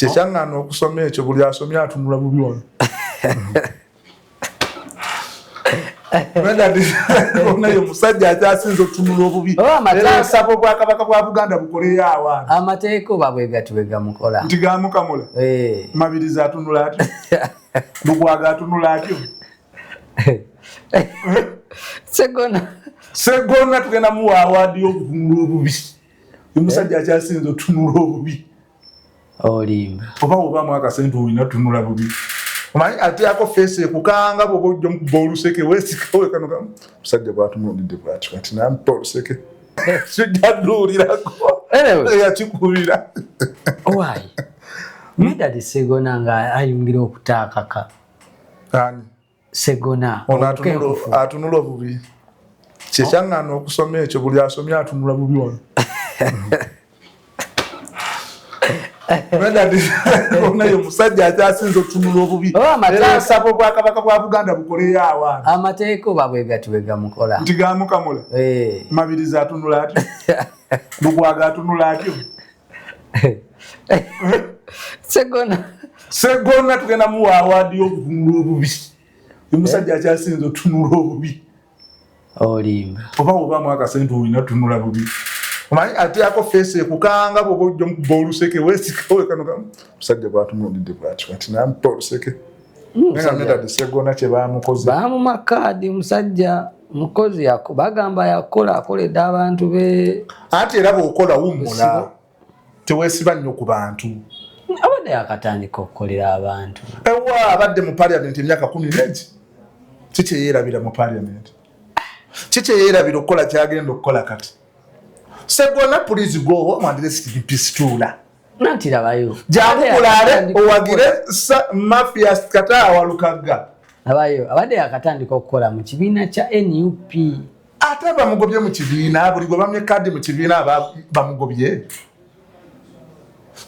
Kyekyaŋŋaana okusoma ekyo buli asomye atunula bubi wano. Onayo musajja akyasinza otunula obubi. Era nsaba Obwakabaka bwa Buganda bukoleyo awaana. Amateeka oba bwe gamukola. Nti gamukamula. Mabirizi atunula atyo. Lugwaga atunula atyo. Segona tugenda muwa awaadi y'okutunula obubi. Omusajja akyasinza otunula obubi. Olimba. Oba mwaka sente olina tunula bubi. Omanyi ate ako face ekukanga bw'oba ojja mukuba oluseke weesikawe kano kamu. Omusajja bw'atunuulidde bw'atyo kati nampa oluseke. Kijja dduulirako. Yakikubira. Why? Medadi Segona nga ayungira okutaakaka. Ani? Segona. Ono atunula obubi. Kyekyaŋŋaana okusoma ekyo buli asomye atunula bubi wano. Onayo musajja akyasinza otunula obubi. Era nsaba Obwakabaka bwa Buganda bukoleyo awaana. Amateeka oba bwe gamukola. Nti gamukamula. Mabirizi atunula atyo. Lugwaga atunula atyo. Segona tugenda muwa awaadi y'okutunula obubi. Omusajja akyasinza otunula obubi. Olimba. Oba mwaka sente olina tunula bubi. Omanyi ate ako face ekukanga bw'oba ojja mukuba oluseke weesikawe kano kamu. Omusajja bw'atunuulidde bw'atyo kati nampa oluseke. Nga Medadi Segona kye baamukoze. Baamuma kaadi musajja mukozi bagamba yakola akoledde abantu be. Ate era bw'okola wummula. Teweesiba nnyo ku bantu. Abadde yakatandika okukolera abantu. Ewa abadde mu Parliament emyaka 10. Kiki yeerabira mu Parliament? Kiki yeerabira okukola kyagenda okukola kati? Segona please go home and let's keep peace tula. Nantirabayo. Jamulale owagire mafia kata awalukaga. Abayo abadde yakatandika okukola mu kibiina kya NUP. Ate bamugobye mu kibiina buli gwe bamye kadi mu kibiina bamugobye.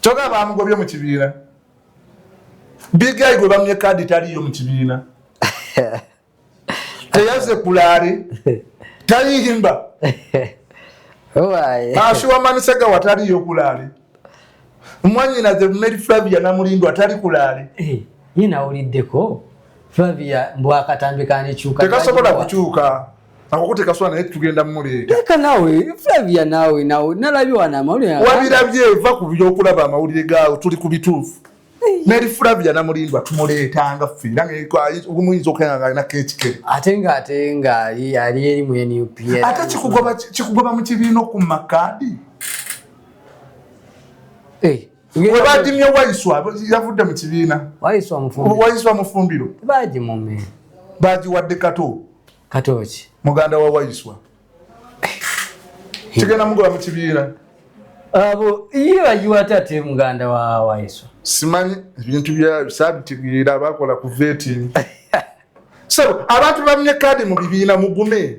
Choga bamugobye mu kibiina. Big guy gwe bamye kadi taliyo mu kibiina. Teyaze kulale. Talihimba. Owaye. Ashuwa Manisega watali yokulale. Mwanyina ze Mary Flavia na Mulindo atali kulale. Yina uliddeko. Flavia mbwakatambika nekyuka. Tekasobola kukyuka. Akoko tekaswana naye tugenda muli. Teka nawe Flavia nawe nalabye na amawulire. Wabirabye va ku byokulaba amawulire gaawo tuli ku bituufu. Mary Flavia na Mulindo tumuleetanga fira ng'omuyinza okuyanga na kekike. Atenga yali eri mu NUP. Ate kikugoba mu kibiina okumakadi. Webadimye Waiswa yavudde mu kibiina. Waiswa mufumbiro. Baji mume. Baji wadde Katoki. Muganda wa Waiswa. Kigenda mugoba mu kibiina. Abo iye bajiwatate muganda wa Waiswa. Simanyi ebintu bya sabitigira abakola ku vetting. So abantu bamye kadi mu bibiina mugume.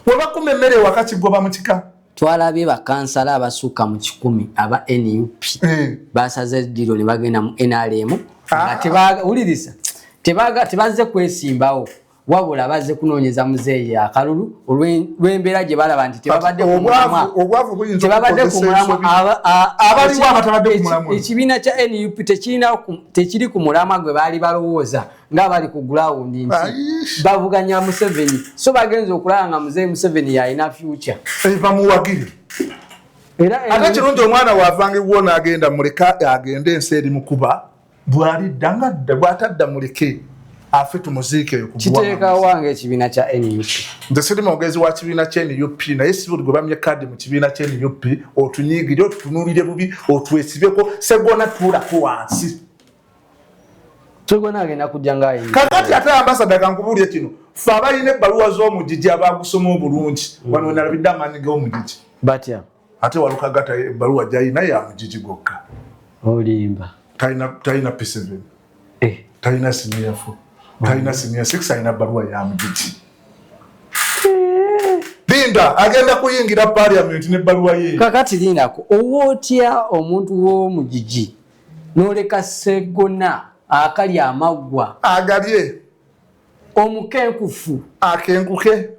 Wabakume mmere wakati goba mu kika. Twalabye bakansala abasuka mu 10 aba NUP. Basaze diro ne bagenda mu NRM. Ulirisa. Tebaze kwesimbawo. Wabula baze kunoonyeza muzeeyi akalulu olw'embeera gye balaba nti tebabadde ku mulamwa. Obwavu buyinza tebabadde ku mulamwa. Abaliwo abatabadde ku mulamwa. Ekibiina kya NUP tekiri ku mulamwa gwe baali balowooza ng'abali ku ground nti bavuganya Museveni. So bagenza okulaba nga muzeeyi Museveni yalina future. Bamuwagire. Ate kirungi omwana waavanga wona agenda muleka agende ensi eri mukuba bw'alidda ngadda bw'atadda muleke. Afitu muzike kubwa. Kiteka wange kibiina kya NUP. Nze siri mwogezi wa kibiina kya NUP naye si buli gwe bamye kadi mu kibiina kya NUP otunyigire otutunuulire bubi otwesibeko Segona tuulako wansi. Segona agenda kujja ng'ayinza. Kakati ate ambasada kankubuulire kino ffe abalina ebbaluwa z'omugigi abagusoma obulungi wano nalabidde amaanyi g'omugigi. Batya. Ate Walukagata ebbaluwa gy'alina ya mugigi gwokka. Olimba. Talina P7. Talina senior 4. Talina senior 6 alina baluwa ya mugigi. Linda agenda kuyingira Parliament ne baluwa ye. Kakati Lindako owotya omuntu w'omugigi n'oleka Segona akali amaggwa agalye omukenkufu akenkuke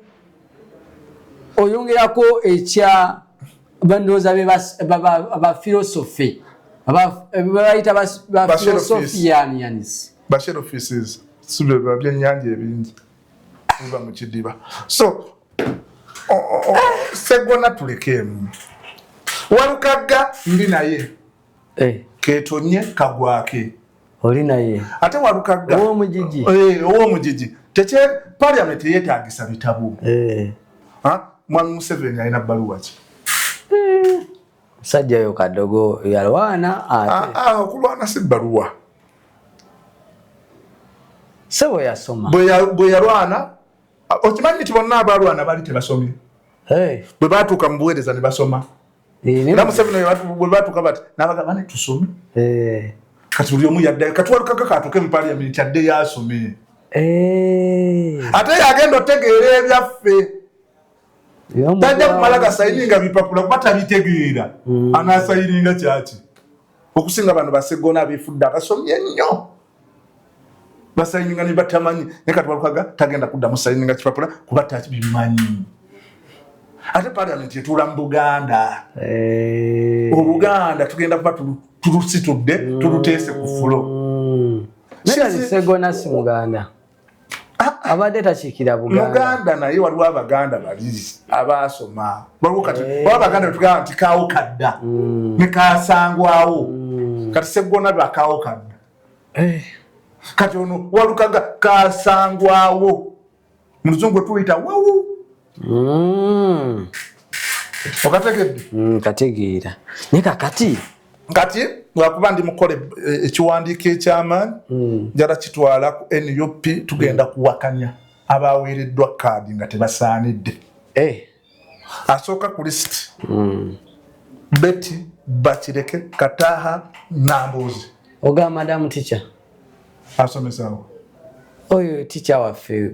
oyongerako ekya bandoza ba philosophy baita ba philosophians bashare offices sube babyenyanja ebingi uba mu kidiba so segona tulekemu walukaga ndi naye ketonye kagwake oli naye ate walukaga owo mujiji teche parliament yetagisa bitabu Mwami Museveni alina baluwa ki sajja yo kadogo yalwana ate okulwana si baluwa sebo yasoma bwe yalwana okimanyi nti bonna abalwana bali tebasomye bwe batuuka mu buweereza ne basoma era Museveni bwe batuuka bati n'abagamba ne tusome kati buli omu yaddayo kati walukaga katuuke mu parliament adde yasome ate yagenda otegeera ebyaffe tajja kumala gasayininga bipapula kuba tabitegeera anaasayininga kyaki okusinga bano basegona abifudde abasomye ennyo basayininga ne batamanyi naye kati walukaga tagenda kuddamu sayininga kipapula kuba tabimanyi ate parliament etuula mu Buganda Oluganda tugenda kuba tulusitudde tuluteese ku fulo segona si Muganda abadde takiikira Buganda naye waliwo abaganda bali abasoma waliwo kati abaganda betugamba nti kaawo kadda ne kaasangwawo kati segona bakaawo kadda kati ono walukaga kaasangwawo mu Luzungu tuyita wawu okategedde kategeera ne kakati kati lwakuba ndi mukole ekiwandiiko ekyamaanyi njala kitwala ku NUP tugenda kuwakanya abaweereddwa kaadi nga tebasaanidde asooka ku lisiti Betty Bakireke Kataha Nambuuzi ogamba madamu teacher asomesawo oyo teacher waffe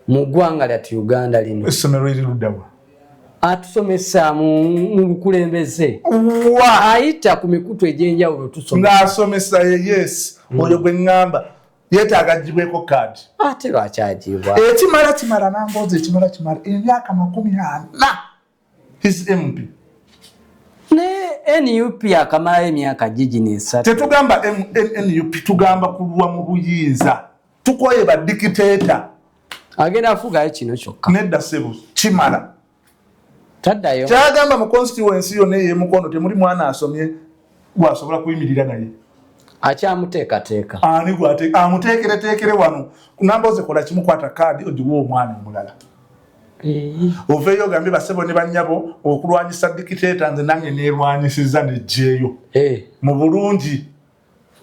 mu ggwanga lyatu Uganda lino essomero eri luddawa atusomesa mu lukulembeze ayita ku mikutu egy'enjawulo tusomesa ng'asomesa yes oyo gwe ŋŋamba yeetaaga agibweko kaadi ate lwaki agibwa kimala Nambuuzi kimala emyaka 40 his MP ne NUP akamalayo emyaka gigi n'esatu tetugamba NUP tugamba kulwa mu buyinza tukoye badikiteeta agenda afugayo kino kyokka nedda ssebo kimala taddayo kyagamba mu constituency yonna ey'emukono temuli mwana asomye gwasobola kuyimirira naye akyamuteekateeka ani amuteekereteekere wano Nambuuzi kola kimukwata kaadi ogiwa omwana omulala oveeyo ogambe bassebo ne bannyabo okulwanyisa dikiteeta nze nange neerwanyisiza nejjeeyo mu bulungi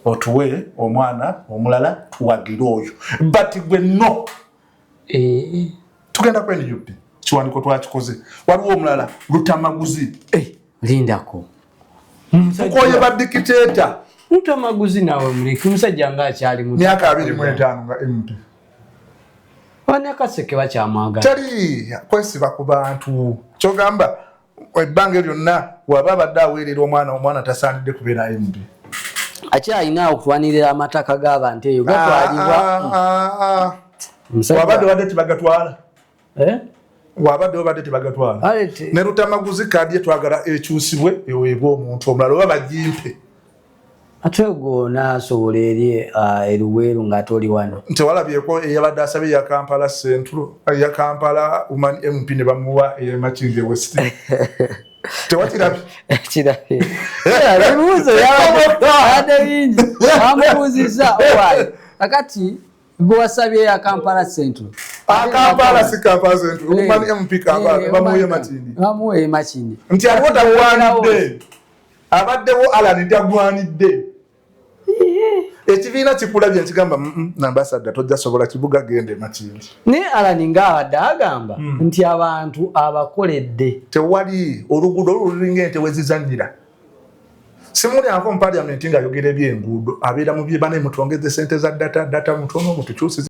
otuwe omwana omulala tuwagire oyo but gwe no tugenda ku NUP kiwandiiko twakikoze waliwo omulala Lutamaguzi lindako tukoye badikiteeta Lutamaguzi nawe muleki omusajja nga akyali mu myaka 25 nga MP Wanakaseke bakyamwagala teri kwesiba ku bantu kyogamba ebbanga lyonna waba abadde aweerera omwana tasaanidde kubeera MP akyalina okutwanirira amataka g'abantu eyo gatwalibwa wabadde badde tebagatwala wabadde tebagatwala ne Lutamaguzi kaadi etwagala ekyusibwe eweebwa omuntu omulala oba bagimpe ate go naasobola eri eruweeru ng'ate oli wano nti walabyeko eyabadde asabye ya Kampala Central ya Kampala Woman MP ne bamuwa eyamakindye West tewakirabye kirabye ebibuuzo yabadde bingi bamubuuziza owaayo kakati gwe wasabye ya Kampala Central Kampala si Kampala Central Woman MP Kampala bamuwa emakindi nti aliwo tagwanidde abaddewo Alan tagwanidde ekibiina kikulabye nkigamba Ambassador tojja sobola kibuga gende makindi ne Alan ng'abadde agamba nti abantu abakoledde tewali oluguudo olulinga ente wezizannyira simuli ako mu parliament ng'ayogera eby'enguudo abeera mu bye bane mutwongeze ssente za data mutono mutukyusize